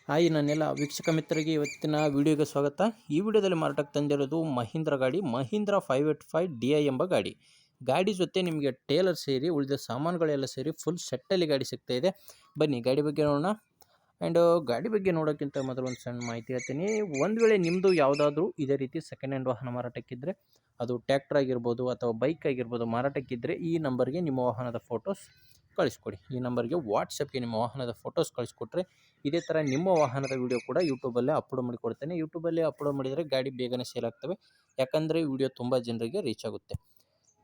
Hi ನನ್ನೆಲ್ಲ ವೀಕ್ಷಕ ಮಿತ್ರರಿಗೆ ಇವತ್ತಿನ ವಿಡಿಯೋಗೆ ಸ್ವಾಗತ. ಈ ವಿಡಿಯೋದಲ್ಲಿ ಮಾರಾಟಕ್ಕೆ ತಂದಿರೋದು ಮಹೀಂದ್ರ ಗಾಡಿ, ಮಹೀಂದ್ರ 585 DI ಎಂಬ ಗಾಡಿ. ಗಾಡಿ ಜೊತೆ ನಿಮಗೆ ಟೇಲರ್ ಸೇರಿ ಉಳಿದ ಸಾಮಾನುಗಳೆಲ್ಲ ಸೇರಿ ಫುಲ್ ಸೆಟ್ಟಲ್ಲಿ ಗಾಡಿ ಸಿಗ್ತಾ ಇದೆ. ಬನ್ನಿ ಗಾಡಿ ಬಗ್ಗೆ ನೋಡೋಣ. ಆ್ಯಂಡ್ ಗಾಡಿ ಬಗ್ಗೆ ನೋಡೋಕ್ಕಿಂತ ಮೊದಲು ಒಂದು ಸಣ್ಣ ಮಾಹಿತಿ ಹೇಳ್ತೀನಿ. ಒಂದು ವೇಳೆ ನಿಮ್ಮದು ಯಾವುದಾದ್ರೂ ಇದೇ ರೀತಿ ಸೆಕೆಂಡ್ ಹ್ಯಾಂಡ್ ವಾಹನ ಮಾರಾಟಕ್ಕಿದ್ದರೆ, ಅದು ಟ್ಯಾಕ್ಟರ್ ಆಗಿರ್ಬೋದು ಅಥವಾ ಬೈಕ್ ಆಗಿರ್ಬೋದು ಮಾರಾಟಕ್ಕಿದ್ದರೆ ಈ ನಂಬರ್ಗೆ ನಿಮ್ಮ ವಾಹನದ ಫೋಟೋಸ್ ಕಳಿಸ್ಕೊಡಿ. ಈ ನಂಬರ್ಗೆ ವಾಟ್ಸಪ್ಗೆ ನಿಮ್ಮ ವಾಹನದ ಫೋಟೋಸ್ ಕಳಿಸ್ಕೊಟ್ರೆ ಇದೇ ಥರ ನಿಮ್ಮ ವಾಹನದ ವಿಡಿಯೋ ಕೂಡ ಯೂಟ್ಯೂಬಲ್ಲೇ ಅಪ್ಲೋಡ್ ಮಾಡಿಕೊಡ್ತೇನೆ. ಯೂಟ್ಯೂಬಲ್ಲಿ ಅಪ್ಲೋಡ್ ಮಾಡಿದರೆ ಗಾಡಿ ಬೇಗನೆ ಸೇಲ್ ಆಗ್ತವೆ, ಯಾಕಂದರೆ ವಿಡಿಯೋ ತುಂಬ ಜನರಿಗೆ ರೀಚ್ ಆಗುತ್ತೆ.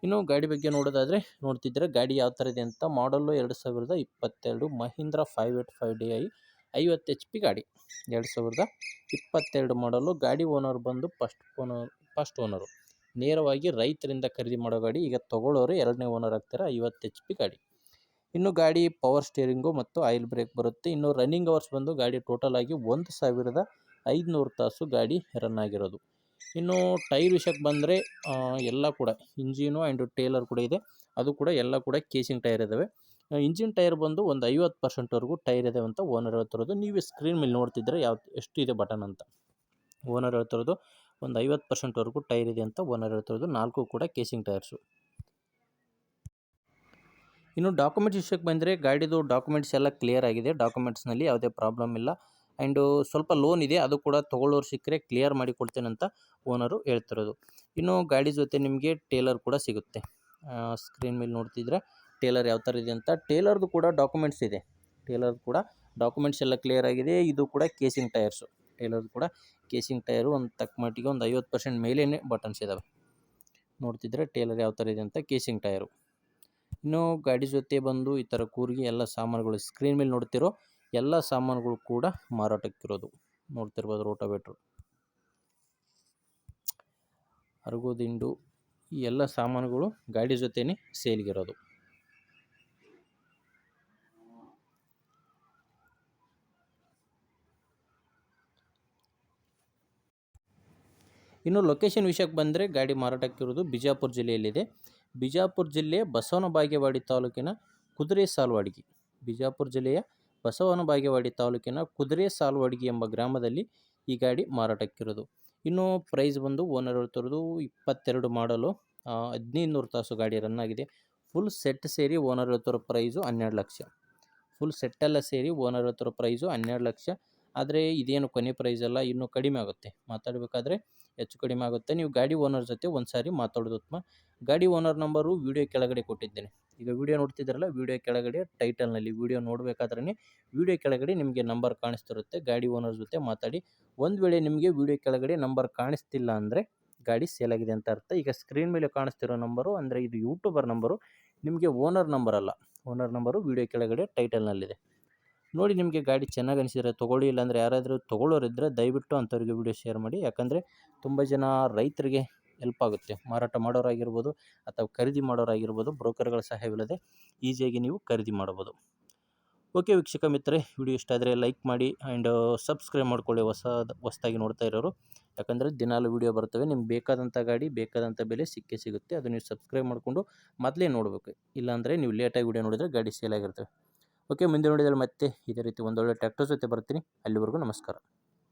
ಇನ್ನು ಗಾಡಿ ಬಗ್ಗೆ ನೋಡೋದಾದರೆ ನೋಡ್ತಿದ್ದರೆ ಗಾಡಿ ಯಾವ ಥರ ಇದೆ ಅಂತ. ಮಾಡಲ್ಲು 2022 ಮಹೀಂದ್ರ 585 DI 50 HP ಗಾಡಿ, 2022 ಮಾಡಲು. ಗಾಡಿ ಓನರ್ ಬಂದು ಫಸ್ಟ್ ಓನರು, ನೇರವಾಗಿ ರೈತರಿಂದ ಖರೀದಿ ಮಾಡೋ ಗಾಡಿ. ಈಗ ತೊಗೊಳ್ಳೋರು ಎರಡನೇ ಓನರ್ ಆಗ್ತಾರೆ. 50 HP ಗಾಡಿ. ಇನ್ನು ಗಾಡಿ ಪವರ್ ಸ್ಟೇರಿಂಗು ಮತ್ತು ಆಯಿಲ್ ಬ್ರೇಕ್ ಬರುತ್ತೆ. ಇನ್ನು ರನ್ನಿಂಗ್ ಅವರ್ಸ್ ಬಂದು ಗಾಡಿ ಟೋಟಲ್ ಆಗಿ 1500 ತಾಸು ಗಾಡಿ ರನ್ ಆಗಿರೋದು. ಇನ್ನು ಟೈರ್ ವಿಷಯಕ್ಕೆ ಬಂದರೆ ಎಲ್ಲ ಕೂಡ ಇಂಜಿನು ಆ್ಯಂಡ್ ಟೇಲರ್ ಕೂಡ ಇದೆ, ಅದು ಕೂಡ ಎಲ್ಲ ಕೂಡ ಕೇಸಿಂಗ್ ಟೈರ್ ಇದ್ದಾವೆ. ಇಂಜಿನ್ ಟೈರ್ ಬಂದು ಒಂದು 50%ವರೆಗೂ ಟೈರ್ ಇದೆ ಅಂತ ಓನರ್ ಹೇಳ್ತಿರೋದು. ನೀವು ಸ್ಕ್ರೀನ್ ಮೇಲೆ ನೋಡ್ತಿದ್ರೆ ಎಷ್ಟು ಇದೆ ಬಟನ್ ಅಂತ. ಓನರ್ ಹೇಳ್ತಿರೋದು ಒಂದು 50%ವರೆಗೂ ಟೈರ್ ಇದೆ ಅಂತ ಓನರ್ ಹೇಳ್ತಿರೋದು. 4 ಕೂಡ ಕೇಸಿಂಗ್ ಟೈರ್ಸು. ಇನ್ನು ಡಾಕ್ಯುಮೆಂಟ್ಸ್ ವಿಷಯಕ್ಕೆ ಬಂದರೆ ಗಾಡಿದು ಡಾಕ್ಯುಮೆಂಟ್ಸ್ ಎಲ್ಲ ಕ್ಲಿಯರ್ ಆಗಿದೆ. ಡಾಕ್ಯುಮೆಂಟ್ಸ್ನಲ್ಲಿ ಯಾವುದೇ ಪ್ರಾಬ್ಲಮ್ ಇಲ್ಲ. ಆ್ಯಂಡು ಸ್ವಲ್ಪ ಲೋನ್ ಇದೆ, ಅದು ಕೂಡ ತೊಗೊಳ್ಳೋರು ಸಿಕ್ಕರೆ ಕ್ಲಿಯರ್ ಮಾಡಿ ಕೊಡ್ತೇನೆ ಅಂತ ಓನರು ಹೇಳ್ತಿರೋದು. ಇನ್ನು ಗಾಡಿ ಜೊತೆ ನಿಮಗೆ ಟೇಲರ್ ಕೂಡ ಸಿಗುತ್ತೆ. ಸ್ಕ್ರೀನ್ ಮೇಲೆ ನೋಡ್ತಿದ್ರೆ ಟೇಲರ್ ಯಾವ ಥರ ಇದೆ ಅಂತ. ಟೇಲರ್ದು ಕೂಡ ಡಾಕ್ಯುಮೆಂಟ್ಸ್ ಇದೆ. ಟೇಲರ್ದು ಕೂಡ ಡಾಕ್ಯುಮೆಂಟ್ಸ್ ಎಲ್ಲ ಕ್ಲಿಯರ್ ಆಗಿದೆ. ಇದು ಕೂಡ ಕೇಸಿಂಗ್ ಟೈರ್ಸು. ಟೇಲರ್ದು ಕೂಡ ಕೇಸಿಂಗ್ ಟೈರು ಒಂದು ತಕ್ಕ ಮಟ್ಟಿಗೆ ಒಂದು 50% ಮೇಲೇ ಬಟನ್ಸ್ ಇದ್ದಾವೆ. ನೋಡ್ತಿದ್ರೆ ಟೇಲರ್ ಯಾವ ಥರ ಇದೆ ಅಂತ, ಕೇಸಿಂಗ್ ಟೈರು. ಇನ್ನು ಗಾಡಿ ಜೊತೆ ಬಂದು ಈ ಥರ ಕೂರ್ಗಿ ಎಲ್ಲ ಸಾಮಾನುಗಳು ಸ್ಕ್ರೀನ್ ಮೇಲೆ ನೋಡ್ತಿರೋ ಎಲ್ಲ ಸಾಮಾನುಗಳು ಕೂಡ ಮಾರಾಟಕ್ಕಿರೋದು. ನೋಡ್ತಿರ್ಬೋದು ರೋಟೋವೇಟ್ರು, ಅರಗೋದಿಂಡು, ಈ ಎಲ್ಲ ಸಾಮಾನುಗಳು ಗಾಡಿ ಜೊತೆನೇ ಸೇಲ್ಗಿರೋದು. ಇನ್ನು ಲೊಕೇಶನ್ ವಿಷಯಕ್ಕೆ ಬಂದರೆ ಗಾಡಿ ಮಾರಾಟಕ್ಕಿರೋದು ಬಿಜಾಪುರ ಜಿಲ್ಲೆಯಲ್ಲಿದೆ. ಬಿಜಾಪುರ ಜಿಲ್ಲೆ ಬಸವನ ಬಾಗೇವಾಡಿ ತಾಲೂಕಿನ ಕುದುರೆ ಸಾಲ್ವಾಡಿಗಿ. ಬಿಜಾಪುರ ಜಿಲ್ಲೆಯ ಬಸವನ ಬಾಗೇವಾಡಿ ತಾಲೂಕಿನ ಕುದುರೆ ಸಾಲ್ವಾಡಿಗಿ ಎಂಬ ಗ್ರಾಮದಲ್ಲಿ ಈ ಗಾಡಿ ಮಾರಾಟಕ್ಕಿರೋದು. ಇನ್ನು ಪ್ರೈಸ್ ಬಂದು ಓನರ್ ಹೇಳ್ತಿರೋದು 22 ಮಾಡಲು, 1500 ತಾಸು ಗಾಡಿ ರನ್ ಆಗಿದೆ. ಫುಲ್ ಸೆಟ್ ಸೇರಿ ಓನರ್ ಹೇಳ್ತಿರೋ ಪ್ರೈಸು 12 ಲಕ್ಷ. ಫುಲ್ ಸೆಟ್ಟೆಲ್ಲ ಸೇರಿ ಓನರ್ ಹೇಳ್ತಿರೋ ಪ್ರೈಸು 12 ಲಕ್ಷ. ಆದರೆ ಇದೇನು ಕೊನೆ ಪ್ರೈಸ್ ಅಲ್ಲ, ಇನ್ನೂ ಕಡಿಮೆ ಆಗುತ್ತೆ. ಮಾತಾಡಬೇಕಾದ್ರೆ ಹೆಚ್ಚು ಕಡಿಮೆ ಆಗುತ್ತೆ. ನೀವು ಗಾಡಿ ಓನರ್ ಜೊತೆ ಒಂದು ಸಾರಿ ಮಾತಾಡೋದು ಉತ್ತಮ. ಗಾಡಿ ಓನರ್ ನಂಬರು ವಿಡಿಯೋ ಕೆಳಗಡೆ ಕೊಟ್ಟಿದ್ದೇನೆ. ಈಗ ವಿಡಿಯೋ ನೋಡ್ತಿದ್ದಾರಲ್ಲ, ವಿಡಿಯೋ ಕೆಳಗಡೆ ಟೈಟಲ್ನಲ್ಲಿ ವಿಡಿಯೋ ನೋಡಬೇಕಾದ್ರೆ ವಿಡಿಯೋ ಕೆಳಗಡೆ ನಿಮಗೆ ನಂಬರ್ ಕಾಣಿಸ್ತಿರುತ್ತೆ. ಗಾಡಿ ಓನರ್ ಜೊತೆ ಮಾತಾಡಿ. ಒಂದು ವೇಳೆ ನಿಮಗೆ ವಿಡಿಯೋ ಕೆಳಗಡೆ ನಂಬರ್ ಕಾಣಿಸ್ತಿಲ್ಲ ಅಂದರೆ ಗಾಡಿ ಸೇಲ್ ಆಗಿದೆ ಅಂತ ಅರ್ಥ. ಈಗ ಸ್ಕ್ರೀನ್ ಮೇಲೆ ಕಾಣಿಸ್ತಿರೋ ನಂಬರು ಅಂದರೆ ಇದು ಯೂಟ್ಯೂಬರ್ ನಂಬರು, ನಿಮಗೆ ಓನರ್ ನಂಬರ್ ಅಲ್ಲ. ಓನರ್ ನಂಬರು ವಿಡಿಯೋ ಕೆಳಗಡೆ ಟೈಟಲ್ನಲ್ಲಿದೆ. ನೋಡಿ ನಿಮಗೆ ಗಾಡಿ ಚೆನ್ನಾಗಿ ಅನಿಸಿದರೆ ತೊಗೊಳ್ಳಿ. ಇಲ್ಲಾಂದರೆ ಯಾರಾದರೂ ತೊಗೊಳ್ಳೋರಿದ್ದರೆ ದಯವಿಟ್ಟು ಅಂಥವ್ರಿಗೆ ವಿಡಿಯೋ ಶೇರ್ ಮಾಡಿ. ಯಾಕಂದರೆ ತುಂಬ ಜನ ರೈತರಿಗೆ ಹೆಲ್ಪ್ ಆಗುತ್ತೆ. ಮಾರಾಟ ಮಾಡೋರಾಗಿರ್ಬೋದು ಅಥವಾ ಖರೀದಿ ಮಾಡೋರಾಗಿರ್ಬೋದು, ಬ್ರೋಕರ್ಗಳ ಸಹಾಯವಿಲ್ಲದೆ ಈಸಿಯಾಗಿ ನೀವು ಖರೀದಿ ಮಾಡ್ಬೋದು. ಓಕೆ ವೀಕ್ಷಕ ಮಿತ್ರರೆ, ವಿಡಿಯೋ ಇಷ್ಟ ಆದರೆ ಲೈಕ್ ಮಾಡಿ ಆ್ಯಂಡ್ ಸಬ್ಸ್ಕ್ರೈಬ್ ಮಾಡ್ಕೊಳ್ಳಿ ಹೊಸದಾಗಿ ನೋಡ್ತಾ ಇರೋರು. ಯಾಕಂದರೆ ದಿನಾಲು ವಿಡಿಯೋ ಬರ್ತವೆ. ನಿಮ್ಗೆ ಬೇಕಾದಂಥ ಗಾಡಿ ಬೇಕಾದಂಥ ಬೆಲೆ ಸಿಕ್ಕೇ ಸಿಗುತ್ತೆ. ಅದು ನೀವು ಸಬ್ಸ್ಕ್ರೈಬ್ ಮಾಡಿಕೊಂಡು ಮೊದಲೇ ನೋಡಬೇಕು. ಇಲ್ಲಾಂದರೆ ನೀವು ಲೇಟಾಗಿ ವಿಡಿಯೋ ನೋಡಿದರೆ ಗಾಡಿ ಸೇಲ್ ಆಗಿರ್ತವೆ. ಓಕೆ, ಮುಂದೆ ನೋಡಿದರೆ ಮತ್ತೆ ಇದೇ ರೀತಿ ಒಂದೊಳ್ಳೆ ಟ್ರ್ಯಾಕ್ಟರ್ ಜೊತೆ ಬರ್ತೀನಿ. ಅಲ್ಲಿವರೆಗೂ ನಮಸ್ಕಾರ.